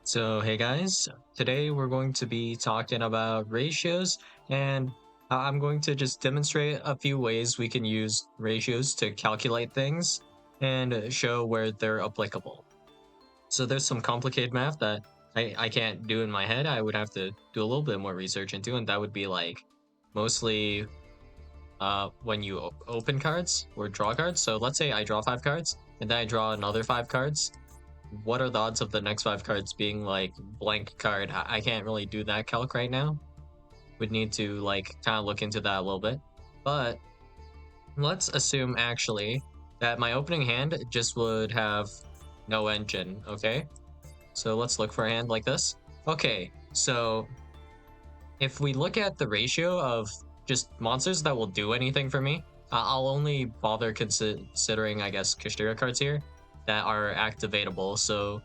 So, hey guys, today we're going to be talking about ratios, and I'm going to just demonstrate a few ways we can use ratios to calculate things and show where they're applicable. So, there's some complicated math that I can't do in my head. I would have to do a little bit more research into, and that would be like mostly when you open cards or draw cards. So, let's say I draw 5 cards and then I draw another 5 cards. What are the odds of the next 5 cards being like blank card? I can't really do that calc right now. Would need to like kind of look into that a little bit. But let's assume actually that my opening hand just would have no engine, okay? So let's look for a hand like this. Okay, so if we look at the ratio of just monsters that will do anything for me, I'll only bother considering, I guess, Kashtira cards here that are activatable. So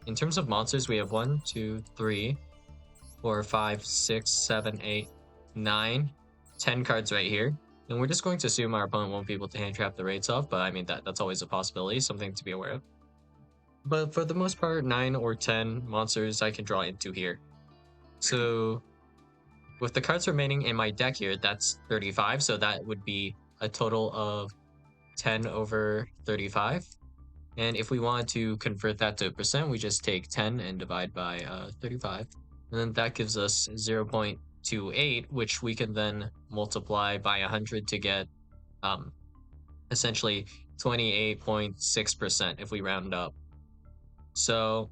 in terms of monsters, we have 1, 2, 3, 4, 5, 6, 7, 8, 9, 10 cards right here. And we're just going to assume our opponent won't be able to hand trap the raids off, but I mean that's always a possibility, something to be aware of. But for the most part, 9 or 10 monsters I can draw into here. So with the cards remaining in my deck here, that's 35, so that would be a total of 10 over 35. And if we wanted to convert that to a percent, we just take 10 and divide by 35. And then that gives us 0.28, which we can then multiply by 100 to get um, essentially 28.6% if we round up. So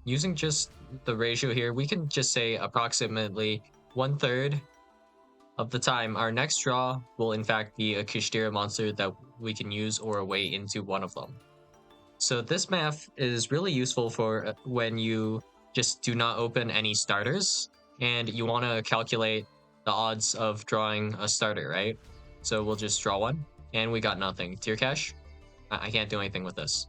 using just the ratio here, we can just say approximately 1/3 of the time, our next draw will in fact be a Kishtira monster that we can use or a way into one of them. So this math is really useful for when you just do not open any starters and you want to calculate the odds of drawing a starter, right? So we'll just draw one and we got nothing. Tier cash, I can't do anything with this.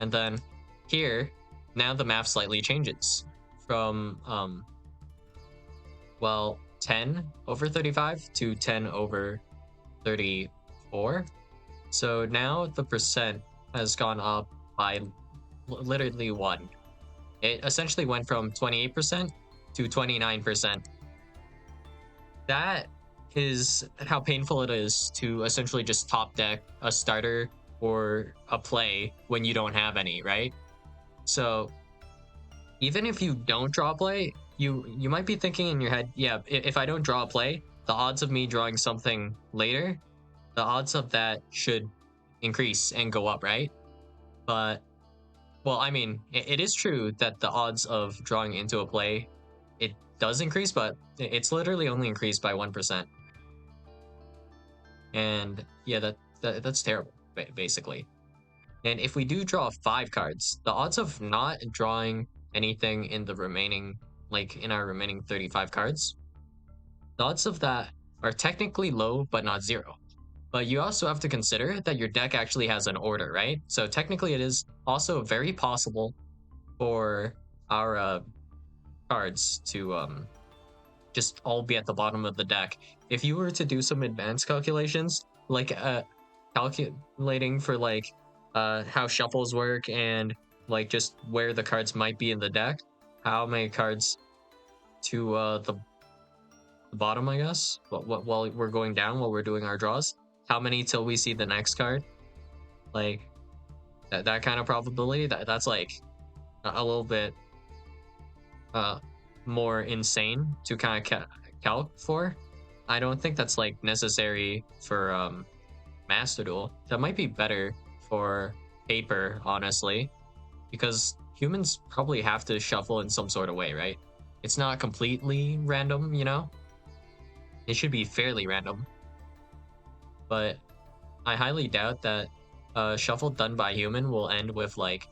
And then here, now the math slightly changes from, well, 10 over 35 to 10 over 34. So now the percent has gone up by literally 1. It essentially went from 28% to 29%. That is how painful it is to essentially just top deck a starter or a play when you don't have any, right? So even if you don't draw a play, you might be thinking in your head, yeah, if I don't draw a play, the odds of me drawing something later, the odds of that should increase and go up, right? But well, I mean, it is true that the odds of drawing into a play, it does increase, but it's literally only increased by 1%. And yeah, that's terrible, basically. And if we do draw 5 cards, the odds of not drawing anything in the remaining, like in our remaining 35 cards, the odds of that are technically low, but not zero. But you also have to consider that your deck actually has an order, right? So technically it is also very possible for our cards to just all be at the bottom of the deck. If you were to do some advanced calculations, like calculating for like how shuffles work and like just where the cards might be in the deck, how many cards to the bottom, I guess, while we're going down, while we're doing our draws, how many till we see the next card, like that kind of probability, that's like a little bit more insane to kind of calc for. I don't think that's like necessary for Master Duel. That might be better for paper, honestly, because humans probably have to shuffle in some sort of way, right? It's not completely random, you know? It should be fairly random. But I highly doubt that a shuffle done by human will end with like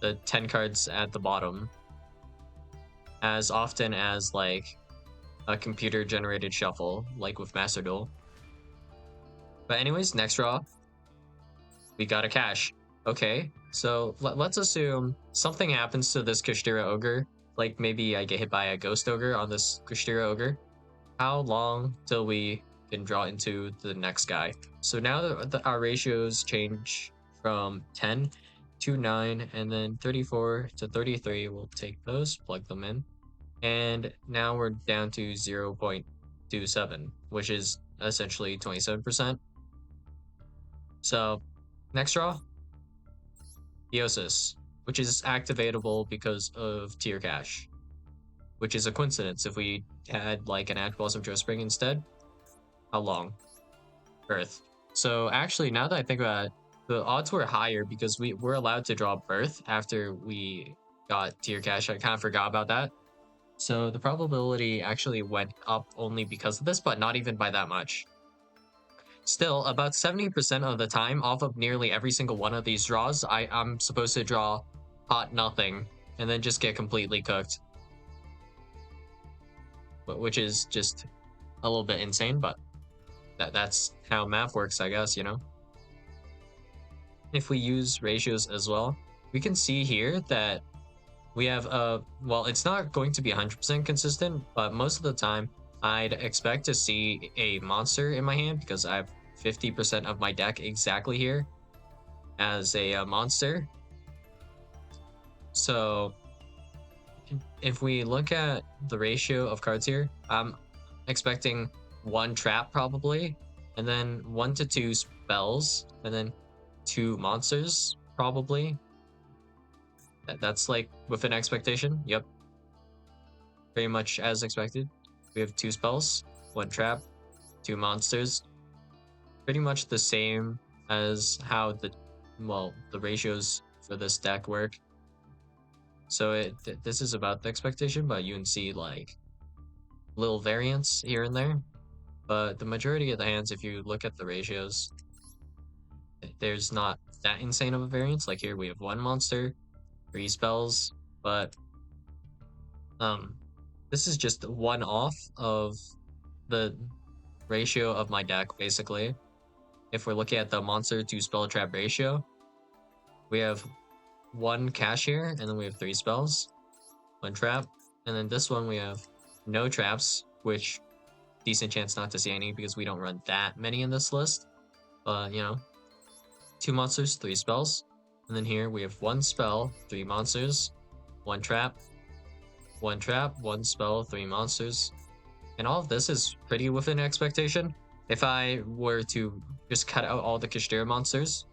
the 10 cards at the bottom as often as like a computer generated shuffle, like with Master Duel. But anyways, next draw, we got a cash. Okay, so let's assume something happens to this Kushtira Ogre. Like maybe I get hit by a Ghost Ogre on this Kushtira Ogre. How long till we can draw into the next guy? So now our ratios change from 10 29, and then 34 to 33. We'll take those, plug them in. And now we're down to 0.27, which is essentially 27%. So next draw, Theosis, which is activatable because of tier cache, which is a coincidence. If we had like an Ash Blossom Joe Spring instead, how long? Birth. So actually, now that I think about it, the odds were higher because we were allowed to draw Birth after we got tier cache. I kind of forgot about that. So the probability actually went up only because of this, but not even by that much. Still, about 70% of the time, off of nearly every single one of these draws, I'm supposed to draw hot nothing and then just get completely cooked. Which is just a little bit insane, but that's how math works, I guess, you know? If we use ratios as well, we can see here that we have well, it's not going to be 100% consistent, but most of the time I'd expect to see a monster in my hand because I have 50% of my deck exactly here as a monster. So if we look at the ratio of cards here, I'm expecting 1 trap probably, and then 1 to 2 spells, and then 2 monsters probably. That's like within expectation. Yep, very much as expected. We have 2 spells, 1 trap, 2 monsters. Pretty much the same as how the ratios for this deck work. So this is about the expectation, but you can see like little variance here and there. But the majority of the hands, if you look at the ratios, there's not that insane of a variance. Like here we have 1 monster, 3 spells, but this is just 1 off of the ratio of my deck, basically. If we're looking at the monster to spell trap ratio, we have 1 cache here, and then we have 3 spells, 1 trap, and then this one we have no traps, which decent chance not to see any because we don't run that many in this list. But you know, 2 monsters, 3 spells, and then here we have 1 spell, 3 monsters, 1 trap, 1 trap, 1 spell, 3 monsters, and all of this is pretty within expectation. If I were to just cut out all the Kashtira monsters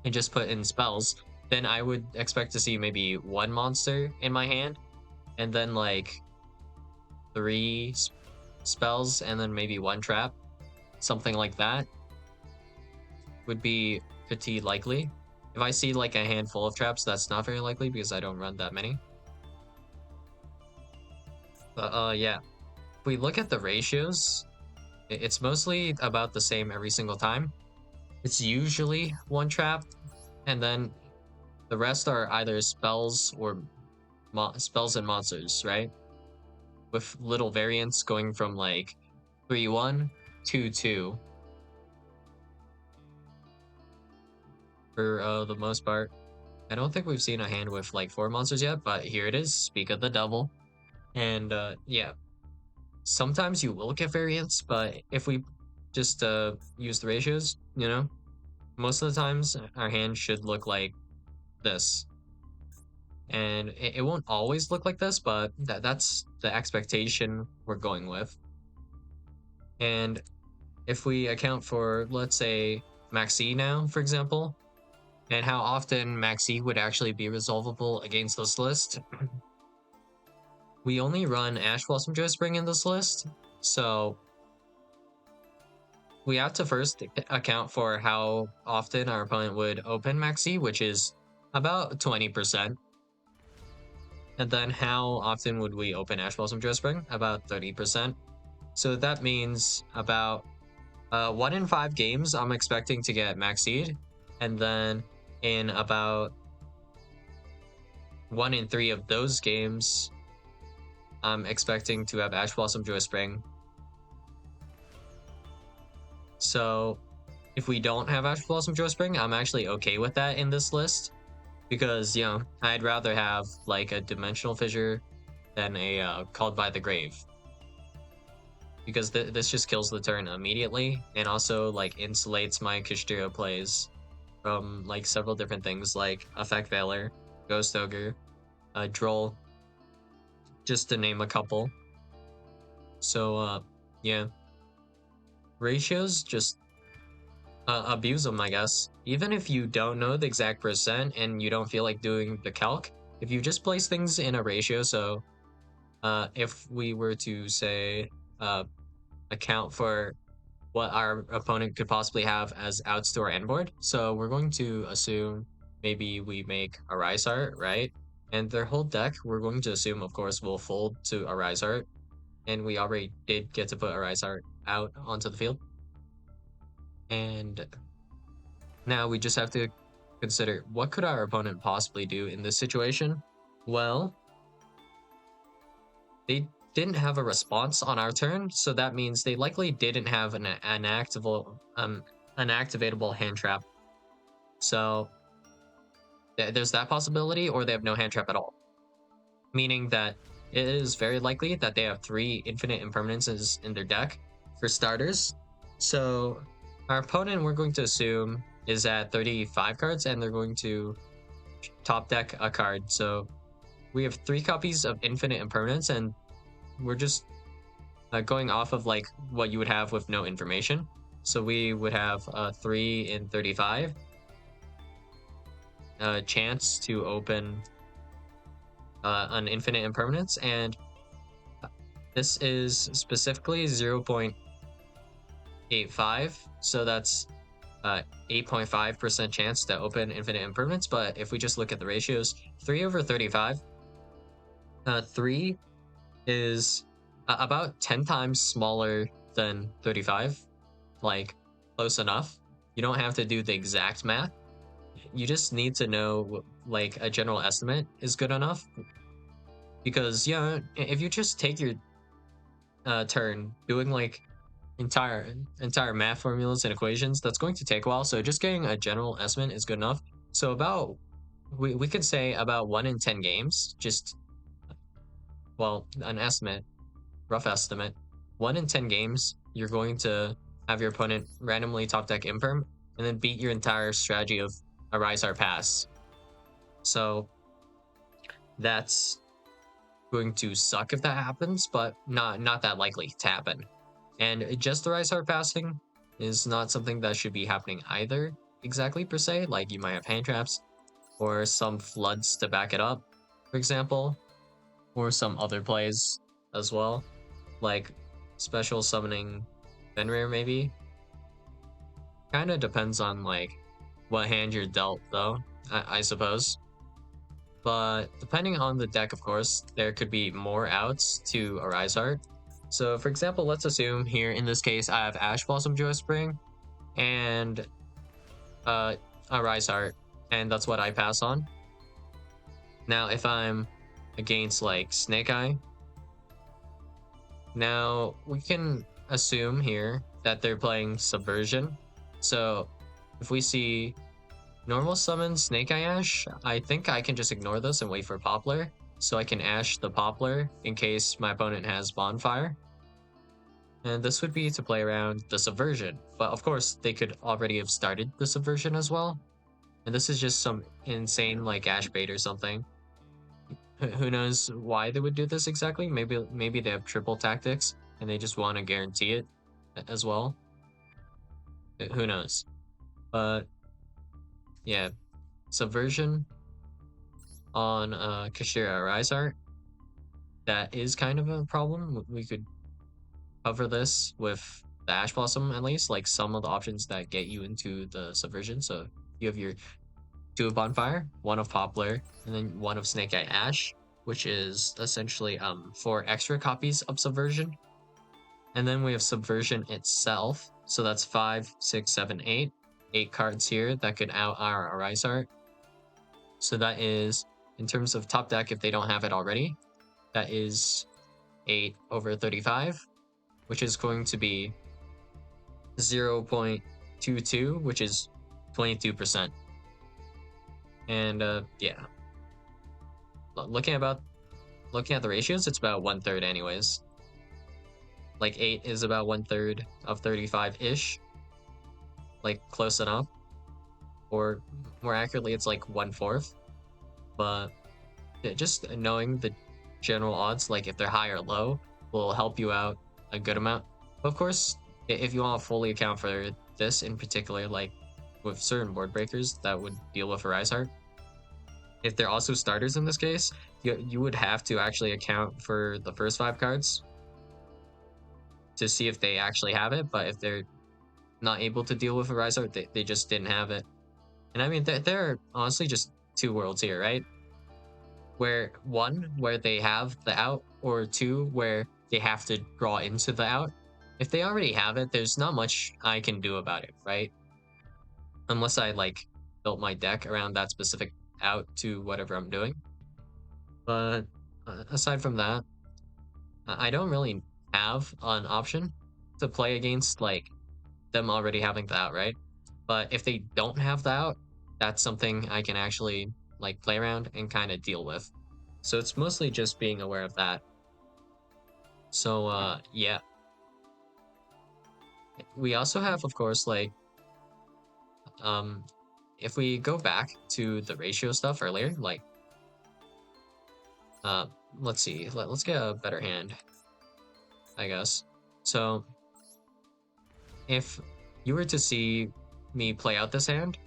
and just put in spells, then I would expect to see maybe 1 monster in my hand, and then like 3 spells, and then maybe 1 trap. Something like that would be pretty likely. If I see like a handful of traps, that's not very likely because I don't run that many. But yeah, if we look at the ratios, it's mostly about the same every single time. It's usually 1 trap, and then the rest are either spells or spells and monsters, right? With little variance going from like 3-1 to 2 for the most part. I don't think we've seen a hand with like 4 monsters yet, but here it is. Speak of the devil. And yeah, sometimes you will get variance, but if we just use the ratios, you know, most of the times our hand should look like this. And it won't always look like this, but that's the expectation we're going with. And if we account for, let's say, Maxi now, for example, and how often Maxi would actually be resolvable against this list, we only run Ash Blossom Joe Spring in this list, so we have to first account for how often our opponent would open Maxi, which is about 20%. And then how often would we open Ash Blossom Joe Spring? About 30%. So that means about 1 in 5 games I'm expecting to get Maxied, and then in about 1 in 3 of those games I'm expecting to have Ash Blossom Joy Spring. So if we don't have Ash Blossom Joy Spring, I'm actually okay with that in this list, because, you know, I'd rather have like a Dimensional Fissure than a Called by the Grave, because this just kills the turn immediately and also like insulates my Kashtira plays. from like several different things like Effect Veiler, Ghost Ogre, Droll, just to name a couple. So yeah, ratios, just abuse them, I guess. Even if you don't know the exact percent and you don't feel like doing the calc, if you just place things in a ratio, so if we were to say account for what our opponent could possibly have as outs to our end board, so we're going to assume maybe we make a Rise Art, right? And their whole deck, we're going to assume, of course, will fold to a Rise Art, and we already did get to put a Rise Art out onto the field. And now we just have to consider, what could our opponent possibly do in this situation? Well, they didn't have a response on our turn, so that means they likely didn't have an activatable hand trap. So there's that possibility, or they have no hand trap at all. Meaning that it is very likely that they have 3 infinite impermanences in their deck, for starters. So our opponent, we're going to assume, is at 35 cards, and they're going to top deck a card. So we have 3 copies of infinite impermanence, and we're just going off of like what you would have with no information. So we would have 3 in 35 chance to open an infinite impermanence, and this is specifically 0.85, so that's 8.5% chance to open infinite impermanence. But if we just look at the ratios, 3 over 35, 3 is about 10 times smaller than 35, like close enough. You don't have to do the exact math. You just need to know like a general estimate is good enough, because yeah, if you just take your turn doing like entire math formulas and equations, that's going to take a while. So just getting a general estimate is good enough. So about we could say about 1 in 10 games, just well, an estimate, rough estimate, 1 in 10 games, you're going to have your opponent randomly top deck imperm and then beat your entire strategy of a Rise Art pass. So that's going to suck if that happens, but not that likely to happen. And just the Rise Art passing is not something that should be happening either, exactly per se. Like you might have hand traps or some floods to back it up, for example, or some other plays as well, like special summoning Fenrir maybe. Kind of depends on like what hand you're dealt though, I suppose. But depending on the deck, of course, there could be more outs to a Rise Art. So for example, let's assume here in this case I have Ash Blossom Joy Spring and a Rise Art, and that's what I pass on. Now if I'm against like Snake Eye, now we can assume here that they're playing Subversion. So if we see normal summon Snake Eye Ash, I think I can just ignore this and wait for Poplar, so I can Ash the Poplar in case my opponent has Bonfire. And this would be to play around the Subversion, but of course they could already have started the Subversion as well. And this is just some insane like Ash bait or something. Who knows why they would do this exactly? Maybe they have triple tactics and they just want to guarantee it as well. Who knows? But yeah, Subversion on Kashira Rise Art, that is kind of a problem. We could cover this with the Ash Blossom at least, like some of the options that get you into the Subversion. So you have your 2 of Bonfire, 1 of Poplar, and then 1 of Snake Eye Ash, which is essentially 4 extra copies of Subversion. And then we have Subversion itself, so that's 5, 6, 7, 8. 8 cards here that could out our Rise Art. So that is, in terms of top deck, if they don't have it already, that is 8 over 35, which is going to be 0.22, which is 22%. And yeah, looking at the ratios, it's about 1/3 anyways. Like 8 is about 1/3 of 35-ish, like close enough. or more accurately, it's like 1/4. But yeah, just knowing the general odds, like if they're high or low, will help you out a good amount. Of course, if you want to fully account for this in particular, like with certain board breakers that would deal with a Rise Heart, if they're also starters in this case, you would have to actually account for the first 5 cards to see if they actually have it. But if they're not able to deal with a Rise Heart, they just didn't have it. And I mean, there are honestly just 2 worlds here, right? Where one, where they have the out, or two, where they have to draw into the out. If they already have it, there's not much I can do about it, right? Unless I like built my deck around that specific out to whatever I'm doing. But aside from that, I don't really have an option to play against like them already having the out, right? But if they don't have the out, that's something I can actually like play around and kind of deal with. So it's mostly just being aware of that. So yeah. We also have, of course, like um if we go back to the ratio stuff earlier, like uh let's see, let's get a better hand, I guess. So if you were to see me play out this hand,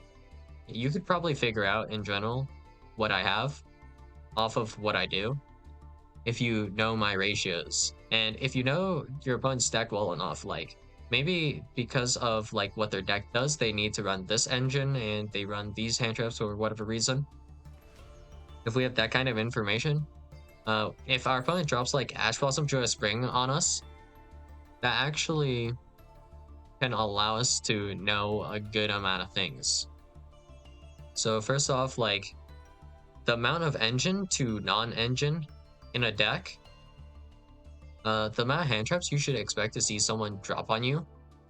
you could probably figure out in general what I have off of what I do if you know my ratios. And if you know your opponent's deck well enough, like maybe because of like what their deck does, they need to run this engine and they run these hand traps for whatever reason. If we have that kind of information, if our opponent drops like Ash Blossom Joyous Spring on us, that actually can allow us to know a good amount of things. So first off, like the amount of engine to non-engine in a deck, the amount of hand traps you should expect to see someone drop on you,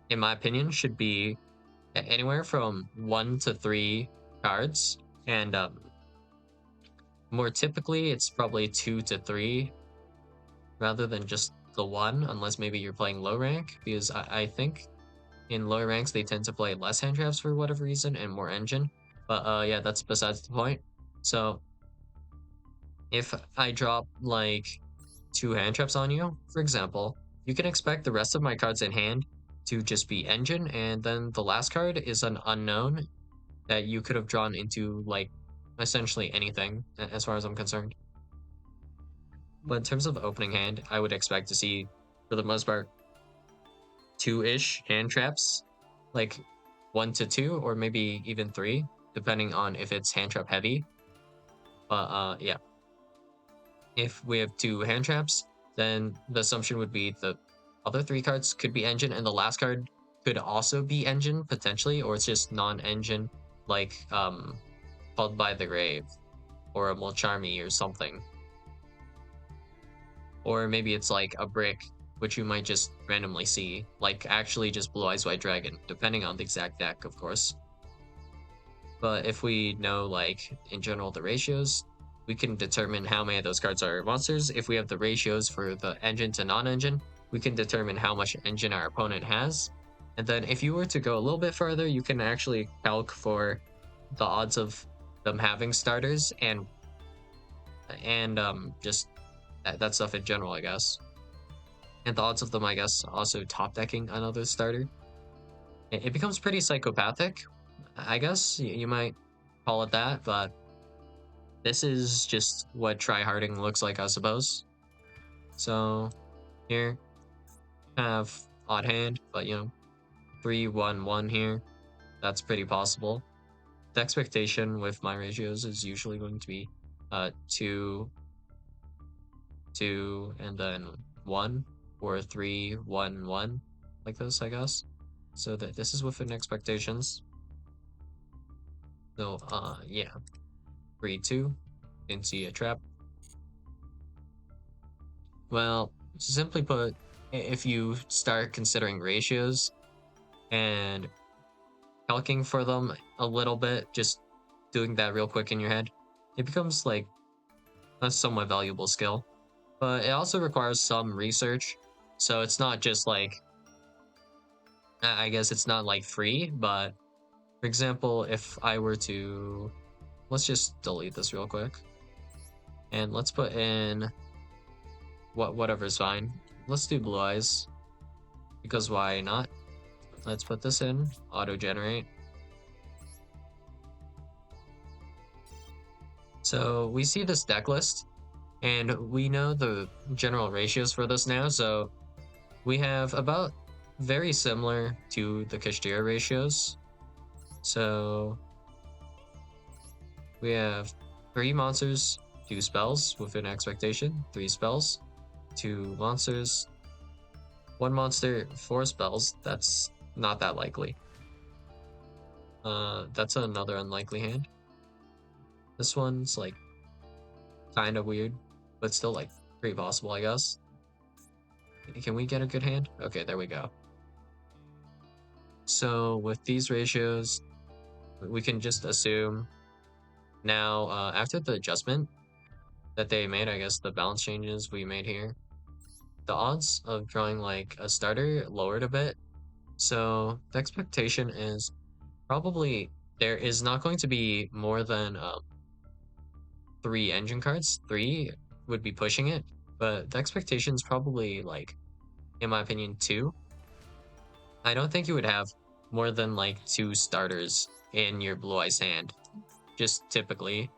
in my opinion, should be anywhere from 1 to 3 cards, and more typically it's probably 2 to 3 rather than just the one, unless maybe you're playing low rank, because I think in lower ranks they tend to play less hand traps for whatever reason and more engine. But yeah, that's besides the point. So if I drop like 2 hand traps on you, for example, you can expect the rest of my cards in hand to just be engine, and then the last card is an unknown that you could have drawn into like essentially anything as far as I'm concerned. But in terms of opening hand, I would expect to see, for the most part, 2-ish hand traps, like 1 to 2 or maybe even 3, depending on if it's hand trap heavy. But yeah, if we have 2 hand traps, then the assumption would be the other 3 cards could be engine, and the last card could also be engine potentially, or it's just non-engine, like Called by the Grave or a Molcharmi or something. Or maybe it's like a brick, which you might just randomly see, like actually just Blue Eyes White Dragon, depending on the exact deck, of course. But if we know, like, in general the ratios, we can determine how many of those cards are monsters. If we have the ratios for the engine to non-engine, we can determine how much engine our opponent has. And then if you were to go a little bit further, you can actually calc for the odds of them having starters and just that stuff in general, I guess. And the odds of them, I guess, also top decking another starter. It becomes pretty psychopathic, I guess you might call it that, but this is just what tryharding looks like, I suppose. So here, have odd hand, but 3-1-1 here. That's pretty possible. The expectation with my ratios is usually going to be 2, 2, and then 1, or 3, 1, 1, like this, I guess. So that this is within expectations. So yeah, 3, 2, didn't see a trap. Well, simply put, if you start considering ratios and calcing for them a little bit, just doing that real quick in your head, it becomes like a somewhat valuable skill. But it also requires some research, so it's not just like, I guess it's not like free, but For example, if I were to, let's just delete this real quick. And let's put in whatever's fine. Let's do blue eyes, because why not? Let's put this in, auto generate. So we see this deck list, and we know the general ratios for this now. So we have about very similar to the Kashtira ratios. So we have 3 monsters, 2 spells with an expectation, 3 spells, 2 monsters, 1 monster, 4 spells. That's not that likely. That's another unlikely hand. This one's like kind of weird, but still like pretty possible, I guess. Can we get a good hand? Okay, there we go. So with these ratios, we can just assume now, after the adjustment that they made, I guess the balance changes we made here, the odds of drawing like a starter lowered a bit. So the expectation is probably there is not going to be more than 3 engine cards. 3 would be pushing it, but the expectation is probably like, in my opinion, 2. I don't think you would have more than like 2 starters in your Blue Eyes hand, just typically.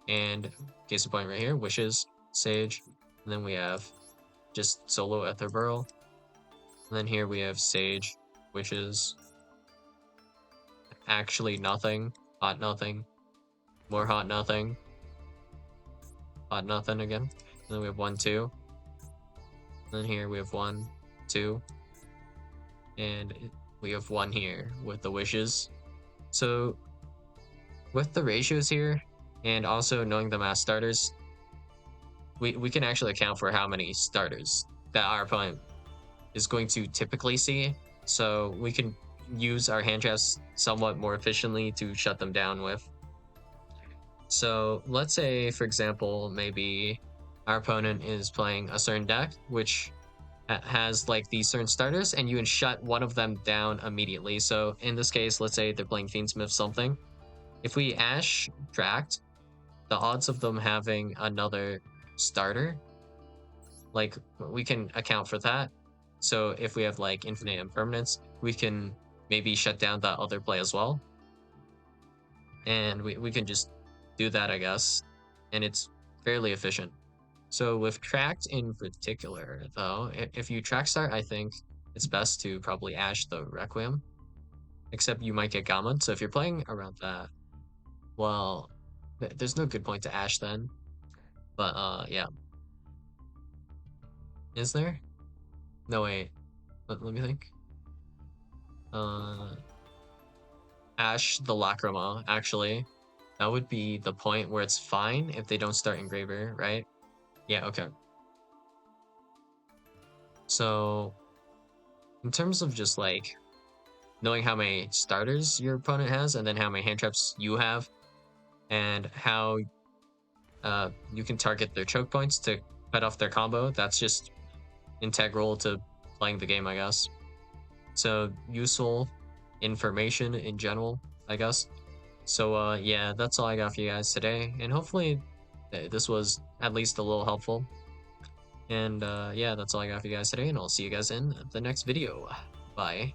And case in point right here, Wishes, Sage, and then we have just solo Ether Burl. And then here we have Sage, Wishes, actually nothing, hot nothing, more hot nothing, hot nothing again. And then we have 1, 2. And then here we have 1, 2. And we have 1 here with the Wishes. So with the ratios here, and also knowing the mass starters, we can actually account for how many starters that our opponent is going to typically see. So we can use our hand traps somewhat more efficiently to shut them down with. So let's say, for example, maybe our opponent is playing a certain deck, which has like these certain starters, and you can shut one of them down immediately. So in this case, let's say they're playing Fiendsmith something. If we Ash Tract, the odds of them having another starter, like we can account for that. So if we have like infinite impermanence, we can maybe shut down that other play as well. And we can just do that, I guess. And it's fairly efficient. So with Tract in particular, though, if you Tract start, I think it's best to probably Ash the Requiem. Except you might get Gammon, so if you're playing around that, well, there's no good point to Ash then. But yeah. Is there? No, wait. Let me think. Ash the Lacrima, actually. That would be the point where it's fine if they don't start Engraver, right? Yeah, okay. So, in terms of just like knowing how many starters your opponent has and then how many hand traps you have and how you can target their choke points to cut off their combo, that's just integral to playing the game, I guess. So useful information in general, I guess. So yeah, that's all I got for you guys today, and hopefully this was at least a little helpful. And yeah, that's all I got for you guys today, and I'll see you guys in the next video. Bye.